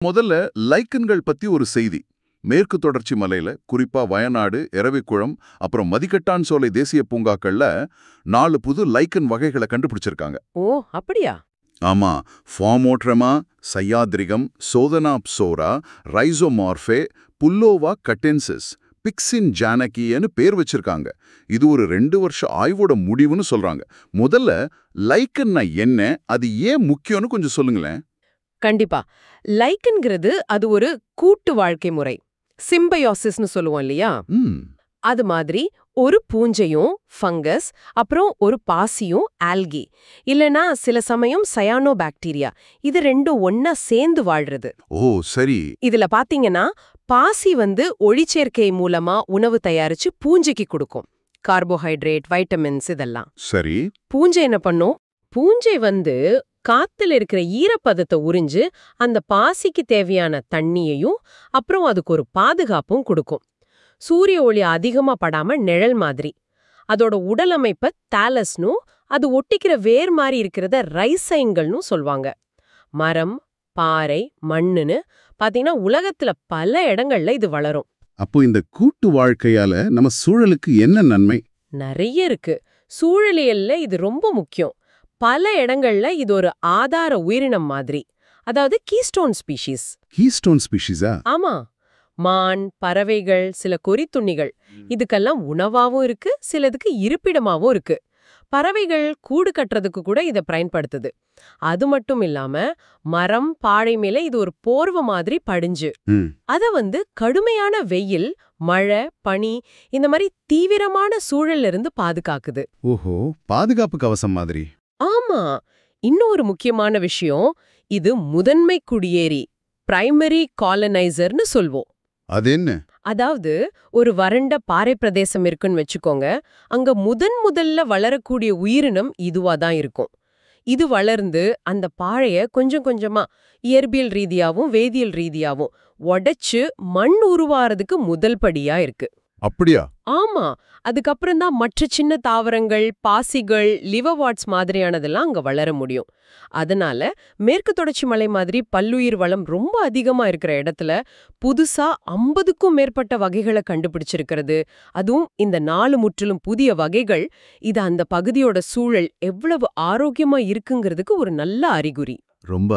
முதல்ல லைக்கன்கள் பத்தி ஒரு செய்தி. மேற்கு தொடர்ச்சி மலையில, குறிப்பா வயநாடு, எரவிக்குளம், அப்புறம் மதிக்கட்டான் சோலை தேசிய பூங்காக்கள்ல 4 புது லைக்கன் வகைகளை கண்டுபிடிச்சிருக்காங்க. ஓ, அப்படியா? ஆமா, ஃபார்மோட்ரமா, சையாத்ரிகம், சோதனாப்சோரா, ரைசோமார்ஃபே, புல்லோவா கட்டென்சிஸ், பிக்சின் ஜானகின்னு பேர் வச்சிருக்காங்க. இது ஒரு 2 வருஷ ஆய்வோட முடிவுன்னு சொல்றாங்க. முதல்ல லைக்கன்னா என்ன, அது ஏன் முக்கியம்னு கொஞ்சம் சொல்லுங்களேன். கண்டிப்பா. லைக்கன்கிறது அது ஒரு கூட்டு வாழ்க்கை முறை. சிம்பயோசிஸ்னு சொல்லுவோம் இல்லையா? ம் அது மாதிரி ஒரு பூஞ்சையும் ஃபங்கஸ், அப்புறம் ஒரு பாசியும் ஆல்கி, இல்லனா சில சமயம் சயானோபாக்டீரியா, இது ரெண்டும் ஒன்னா சேர்ந்து வாழ்றது. ஓ சரி. இதுல பாத்தீங்கன்னா பாசி ஒளிச்சேர்க்கை மூலமா உணவு தயாரிச்சு பூஞ்சைக்கு கொடுக்கும். கார்போஹைட்ரேட், வைட்டமின்ஸ் இதெல்லாம். சரி. பூஞ்சை என்ன பண்ணும்? பூஞ்சை காத்துல இருக்கிற ஈரப்பதத்தை உறிஞ்சு அந்த பாசிக்கு தேவையான தண்ணியையும் அப்புறம் அதுக்கு ஒரு பாதுகாப்பும் கொடுக்கும். சூரிய ஒளி அதிகமா படாம நிழல் மாதிரி. அதோட உடல் அமைப்ப தாலஸ்னும், அது ஒட்டிக்கிற வேர் மாதிரி இருக்கிறத ரைசைன்கள்னு சொல்வாங்க. மரம், பாறை, மண்ணுன்னு பாத்தீங்கன்னா உலகத்துல பல இடங்கள்ல இது வளரும். அப்போ இந்த கூட்டு வாழ்க்கையால நம்ம சூழலுக்கு என்ன நன்மை? நிறைய இருக்கு. சூழலியல்ல இது ரொம்ப முக்கியம். பல இடங்கள்ல இது ஒரு ஆதார உயிரினம் மாதிரி, அதாவது கீஸ்டோன் ஸ்பீஷீஸ். கீஸ்டோன் ஸ்பீஷீஸா? ஆமா, மான், பறவைகள், சில கொறித்துண்ணிகள், இதுக்கெல்லாம் உணவாவும் இருக்கு, சிலதுக்கு இருப்பிடமாவும் இருக்கு. பறவைகள் கூடு கட்டுறதுக்கு கூட இதை பயன்படுத்துது. அது மட்டும் இல்லாம மரம், பாறை மேல இது ஒரு போர்வை மாதிரி படிஞ்சு அத கடுமையான வெயில், மழை, பனி இந்த மாதிரி தீவிரமான சூழல்ல இருந்து பாதுகாக்குது. ஓஹோ, பாதுகாப்பு கவசம் மாதிரி. ஆமா. இன்னும் ஒரு முக்கியமான விஷயம், இது முதன்மை குடியேறி, பிரைமரி காலனைசர்னு சொல்வோம். அது என்ன? அதாவது ஒரு வறண்ட பாறை பிரதேசம் இருக்குன்னு வச்சுக்கோங்க, அங்க முதல்ல வளரக்கூடிய உயிரினம் இதுவா தான் இருக்கும். இது வளர்ந்து அந்த பாறைய கொஞ்சம் கொஞ்சமா இயற்பியல் ரீதியாவும் வேதியியல் ரீதியாவும் உடைச்சு மண் உருவாறதுக்கு முதல் படியா இருக்கு. அப்படியா? ஆமா. அதுக்கப்புறம் தான் மற்ற சின்ன தாவரங்கள், பாசிகள், லிவர்வாட்ஸ் மாதிரியானதெல்லாம் அங்க வளர முடியும். அதனால மேற்கு தொடர்ச்சி மலை மாதிரி பல்லுயிர் வளம் ரொம்ப அதிகமா இருக்கிற இடத்துல புதுசா 50க்கும் மேற்பட்ட வகைகளை கண்டுபிடிச்சிருக்கிறது, அதுவும் இந்த 4 முற்றிலும் புதிய வகைகள், இது அந்த பகுதியோட சூழல் எவ்வளவு ஆரோக்கியமா இருக்குங்கிறதுக்கு ஒரு நல்ல அறிகுறி. ரொம்ப